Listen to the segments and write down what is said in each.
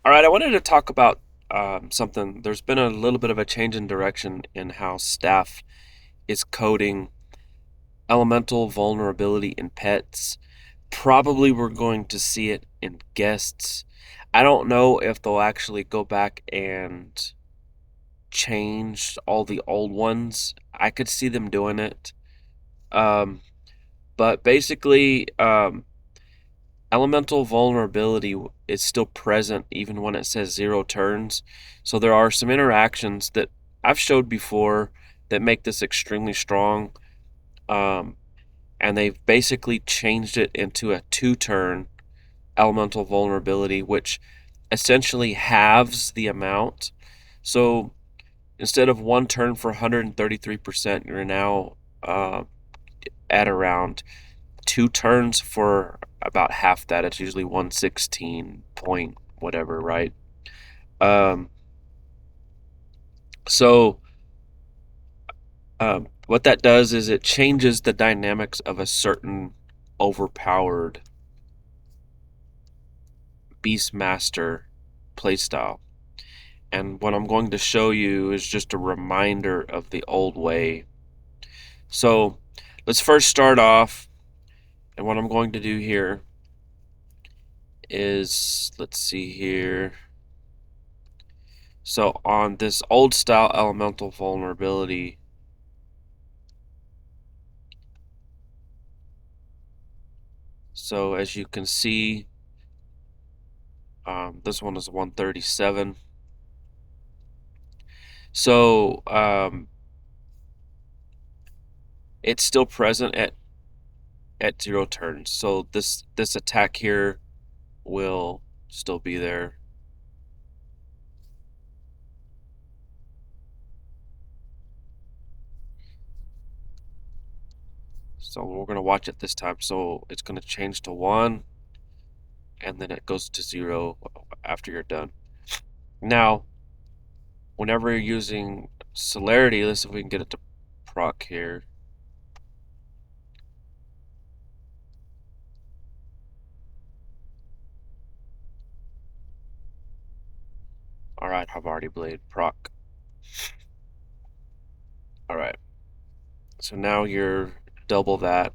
All right, I wanted to talk about something. There's been a little bit of a change in direction in how staff is coding elemental vulnerability in pets. Probably we're going to see it in guests. I don't know if they'll actually go back and change all the old ones. I could see them doing it. Um, but basically, elemental vulnerability is still present even when it says 0 turns. So there are some interactions that I've showed before that make this extremely strong. Um, and they've basically changed it into a 2 turn elemental vulnerability, which essentially halves the amount. So instead of 1 turn for 133%, you're now at around 2 turns for about half that. It's usually 116 point whatever, right? Um, so what that does is it changes the dynamics of a certain overpowered Beastmaster playstyle. And what I'm going to show you is just a reminder of the old way. So let's first start off, and what I'm going to do here is, let's see here. So on this old style elemental vulnerability, so as you can see, this one is 137. So it's still present at 0 turns. So this attack here will still be there. So we're going to watch it this time. So it's going to change to 1, and then it goes to 0 after you're done. Now, whenever you're using celerity, let's see if we can get it to proc here. All right, Havarti Blade, proc. All right, so now you're double that.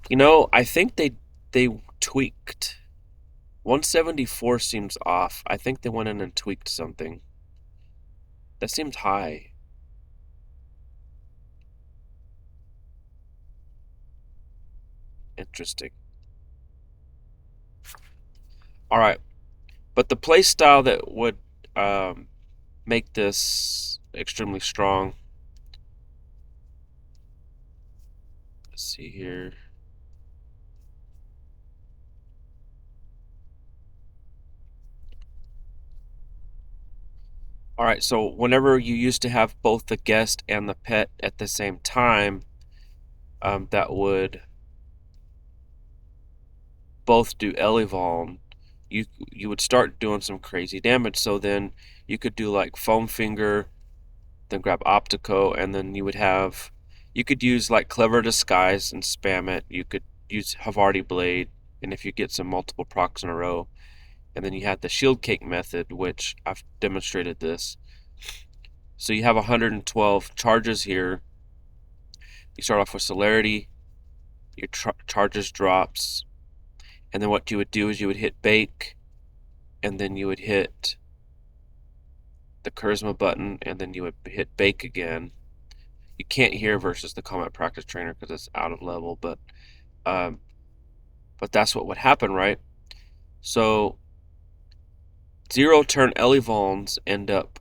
You know, I think they tweaked. 174 seems off. I think they went in and tweaked something. That seems high. Interesting. All right, but the play style that would make this extremely strong. Let's see here. All right, so whenever you used to have both the guest and the pet at the same time, that would both do elevuln. You would start doing some crazy damage. So then you could do like foam finger, then grab optico, and then you could use like clever disguise and spam it. You could use Havarti blade, and if you get some multiple procs in a row, and then you had the shield cake method, which I've demonstrated this. So you have 112 charges here. You start off with celerity, your charges drops, and then what you would do is you would hit bake, and then you would hit the charisma button, and then you would hit bake again. You can't hear versus the combat practice trainer because it's out of level, um, but that's what would happen, right? So 0 turn elevulns end up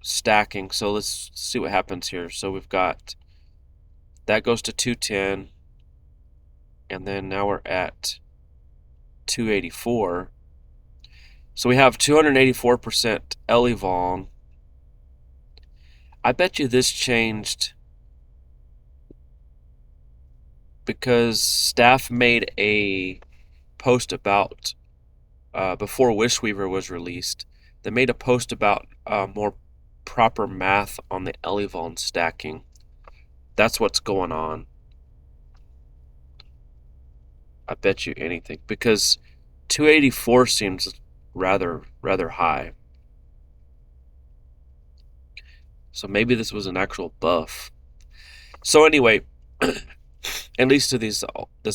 stacking. So let's see what happens here. So we've got that goes to 210, and then now we're at 284. So we have 284% elevuln. I bet you this changed because staff made a post about before Wishweaver was released. They made a post about more proper math on the elevuln stacking. That's what's going on. I bet you anything because 284 seems rather high. So maybe this was an actual buff. So anyway, at least to this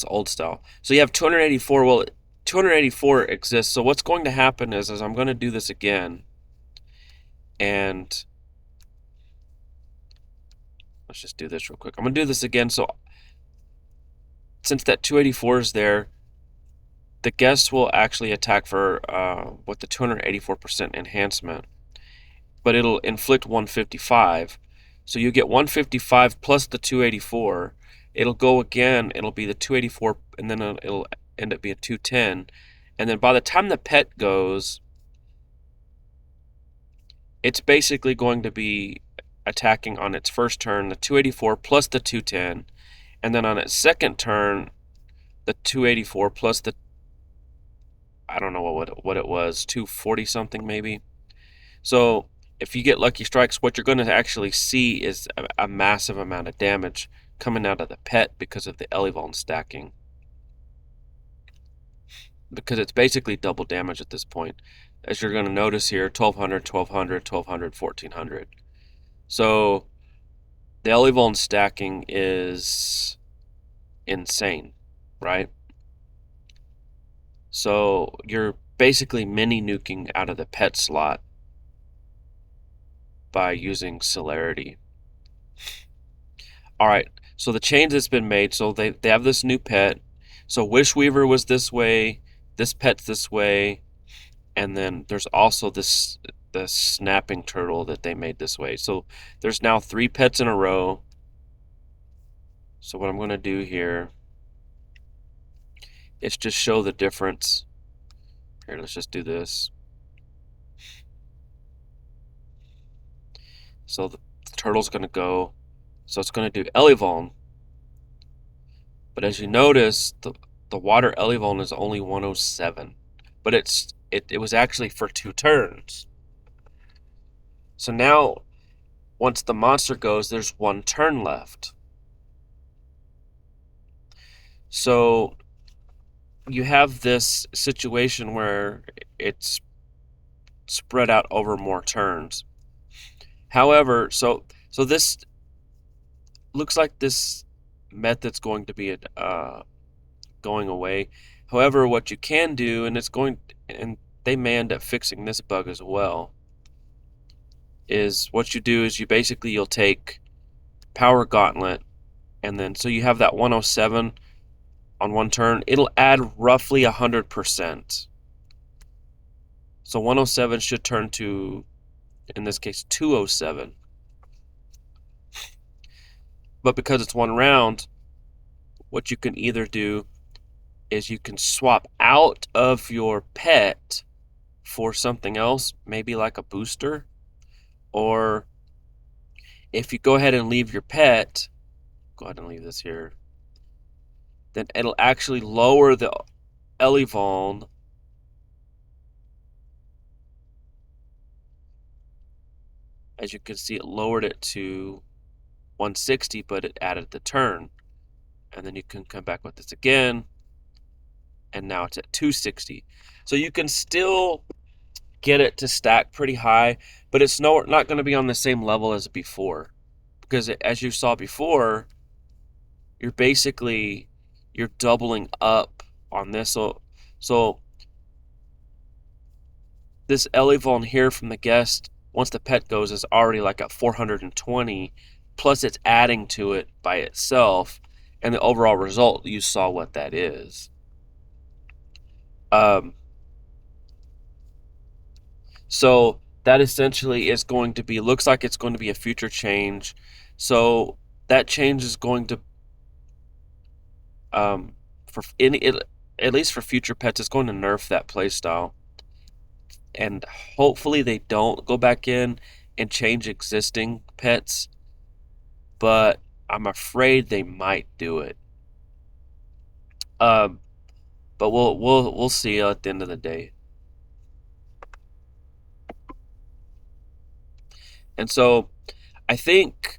old style. So you have 284. Well, 284 exists. So what's going to happen is I'm going to do this again, and let's just do this real quick. I'm going to do this again. So since that 284 is there, the guest will actually attack for with the 284% enhancement, but it'll inflict 155. So you get 155 plus the 284. It'll go again. It'll be the 284, and then it'll end up being 210. And then by the time the pet goes, it's basically going to be attacking on its first turn the 284 plus the 210, and then on its second turn the 284 plus the, I don't know what it was, 240 something maybe. So if you get lucky strikes, what you're going to actually see is a massive amount of damage coming out of the pet because of the elevuln stacking. Because it's basically double damage at this point. As you're going to notice here, 1200, 1200, 1200, 1400. So the elevuln stacking is insane, right? So you're basically mini nuking out of the pet slot by using celerity. All right, so the change that's been made, so they have this new pet. So Wishweaver was this way, this pet's this way, and then there's also the snapping turtle that they made this way. So there's now 3 pets in a row. So what I'm going to do here is just show the difference. Here, let's just do this. So the turtle's going to go. So it's going to do elevuln. But as you notice, the water elevuln is only 107. But it was actually for 2 turns. So now, once the monster goes, there's 1 turn left. So you have this situation where it's spread out over more turns. However, so this looks like this method's going to be going away. However, what you can do, and they may end up fixing this bug as well, is what you do is you'll take Power Gauntlet, and then so you have that 107 on 1 turn. It'll add roughly 100%. So 107 should turn to, in this case, 207. But because it's 1 round, what you can either do is you can swap out of your pet for something else, maybe like a booster, or if you go ahead and leave your pet, go ahead and leave this here, then it'll actually lower the elevuln as you can see. It lowered it to 160, but it added the turn, and then you can come back with this again, and now it's at 260. So you can still get it to stack pretty high, but it's not going to be on the same level as before, because as you saw before, you're doubling up on this. So this elevuln here from the guest, once the pet goes, is already like at 420, plus it's adding to it by itself, and the overall result, you saw what that is. So that essentially is going to be, looks like it's going to be a future change. So that change is going to, at least for future pets, it's going to nerf that playstyle. And hopefully they don't go back in and change existing pets, but I'm afraid they might do it. Um, but we'll see at the end of the day. And so I think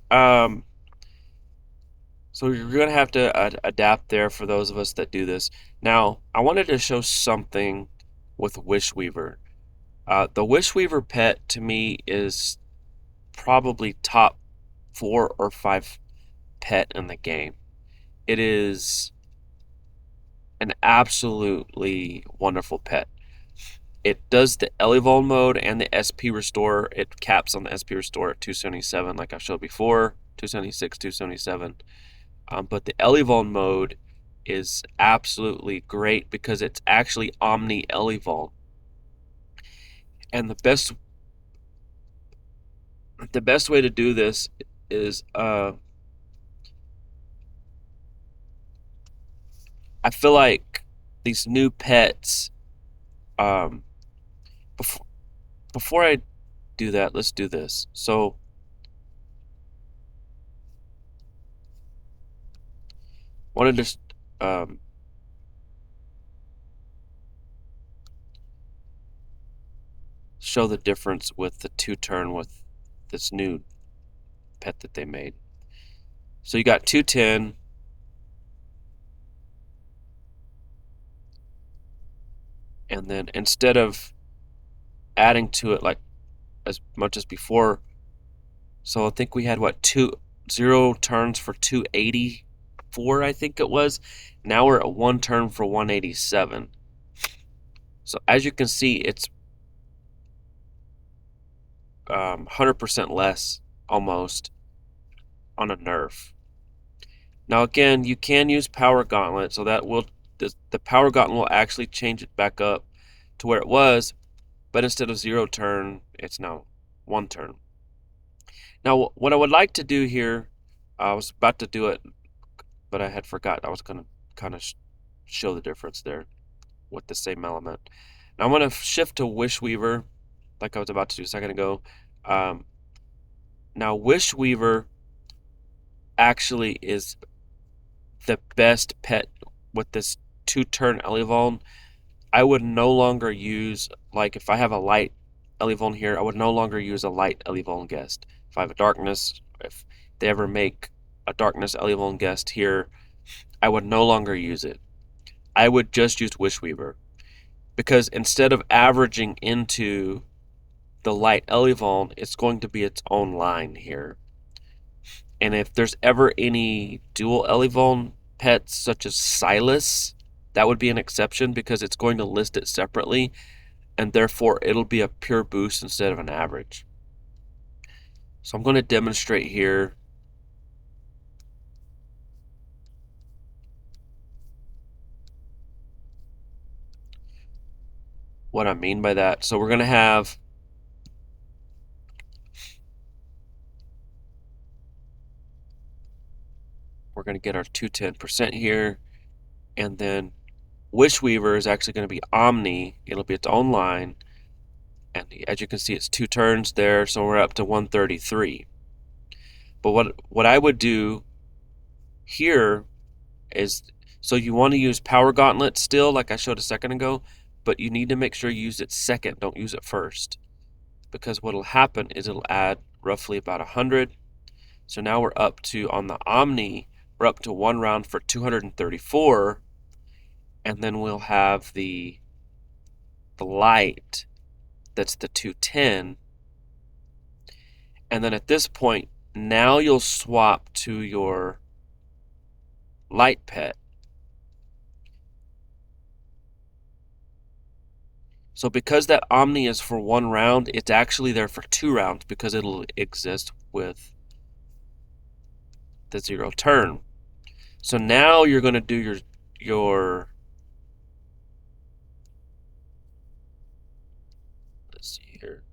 So you're going to have to adapt there for those of us that do this. Now, I wanted to show something with Wishweaver. The Wishweaver pet to me is probably top 4 or 5 pet in the game. It is an absolutely wonderful pet. It does the elevuln mode and the SP restore. It caps on the SP restore at 277, like I showed before, 276, 277. But the elevuln mode is absolutely great because it's actually omni elevuln. And the best way to do this is I feel like these new pets um before before I do that, let's do this. So wanted to show the difference with the 2-turn with this new pet that they made. So you got 210, and then instead of adding to it like as much as before, so I think we had what 0 turns for 284, I think it was. Now we're at 1 turn for 187. So as you can see, it's 100% less almost on a nerf. Now again, you can use Power Gauntlet, so that will the Power Gauntlet will actually change it back up to where it was, but instead of 0 turn, it's now 1 turn. Now, what I would like to do here, I was about to do it, but I had forgot. I was going to kind of show the difference there with the same element. Now I'm going to shift to Wishweaver, like I was about to do a second ago. Now Wishweaver actually is the best pet with this 2-turn elevuln. I would no longer use, like if I have a light elevuln here, I would no longer use a light elevuln guest. If I have a darkness, if they ever make a darkness elevuln guest here, I would no longer use it. I would just use Wishweaver. Because instead of averaging into the light elevuln, it's going to be its own line here. And if there's ever any dual elevuln pets such as Silas, that would be an exception because it's going to list it separately, and therefore it'll be a pure boost instead of an average. So I'm going to demonstrate here. What I mean by that. So we're going to get our 210% here, and then Wishweaver is actually going to be Omni. It'll be its own line, and as you can see, it's 2 turns there, so we're up to 133. But what I would do here is, so you want to use Power Gauntlet still, like I showed a second ago, but you need to make sure you use it second, don't use it first. Because what'll happen is it'll add roughly about 100. So now we're up to, on the Omni, we're up to 1 round for 234, and then we'll have the light, that's the 210. And then at this point, now you'll swap to your light pet. So because that Omni is for 1 round, it's actually there for 2 rounds because it'll exist with the 0 turn. So now you're going to do your let's see here.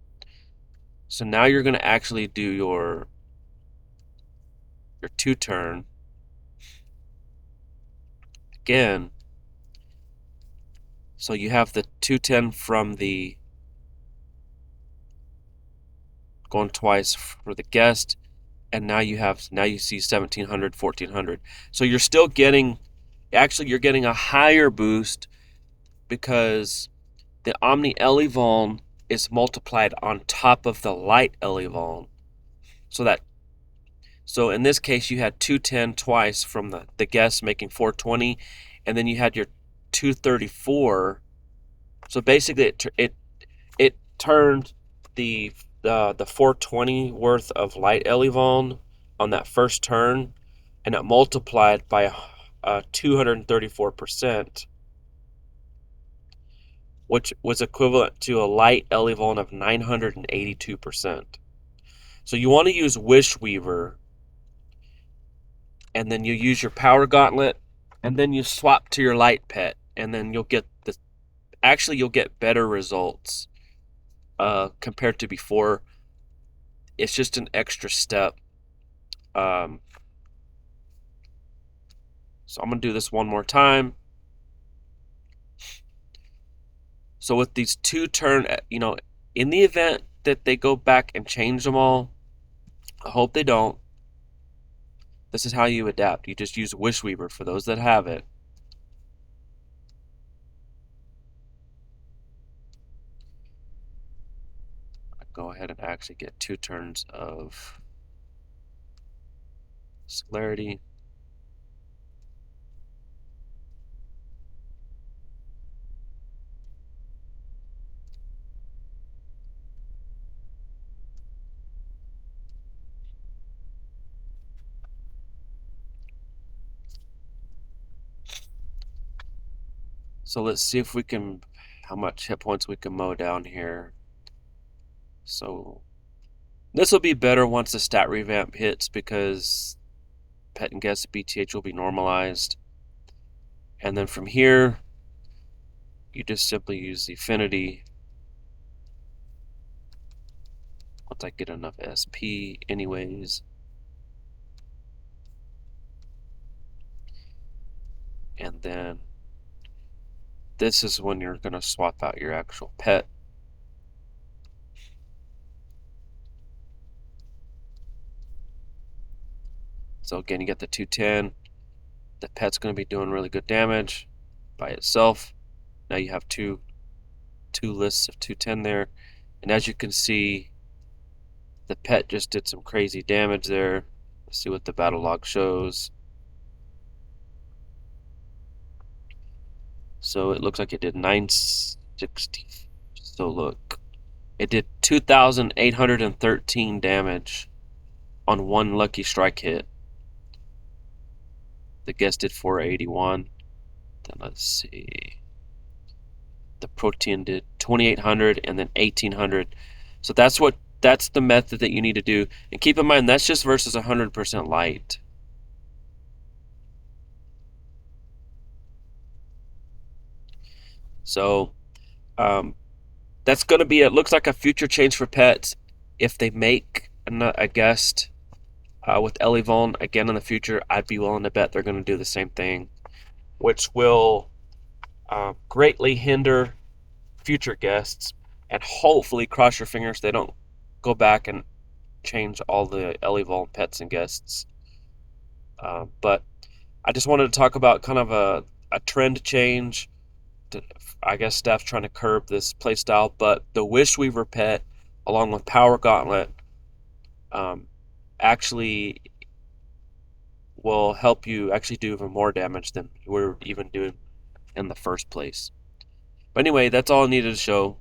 So now you're going to actually do your 2 turn again. So you have the 210 from the going twice for the guest, and now you see 1700, 1400. So you're still getting, actually you're getting a higher boost because the Omni elevuln is multiplied on top of the light elevuln. So So in this case, you had 210 twice from the guest making 420, and then you had your 234. So basically, it turned the the 420 worth of light elevuln on that first turn, and it multiplied by 234%, which was equivalent to a light elevuln of 982%. So you want to use Wish Weaver, and then you use your power gauntlet, and then you swap to your light pet, and then you'll get better results compared to before. It's just an extra step. Um, so I'm gonna do this one more time. So with these two turn, in the event that they go back and change them all, I hope they don't. This is how you adapt. You just use Wish Weaver for those that have it. Go ahead and actually get 2 turns of celerity. So let's see if we can, how much hit points we can mow down here. So this will be better once the stat revamp hits because pet and guest BTH will be normalized. And then from here, you just simply use the affinity. Once I get enough SP anyways. And then this is when you're going to swap out your actual pet. So again, you get the 210. The pet's going to be doing really good damage by itself. Now you have two lists of 210 there. And as you can see, the pet just did some crazy damage there. Let's see what the battle log shows. So it looks like it did 960. So look, it did 2,813 damage on one lucky strike hit. The guest did 481. Then let's see. The protein did 2,800 and then 1,800. So that's the method that you need to do. And keep in mind, that's just versus 100% light. So that's going to be, it looks like a future change for pets. If they make a guest with elevuln again in the future, I'd be willing to bet they're going to do the same thing, which will greatly hinder future guests, and hopefully cross your fingers they don't go back and change all the elevuln pets and guests. But I just wanted to talk about kind of a trend change. I guess staff's trying to curb this playstyle, but the Wish Weaver pet, along with Power Gauntlet, actually will help you actually do even more damage than you were even doing in the first place. But anyway, that's all I needed to show.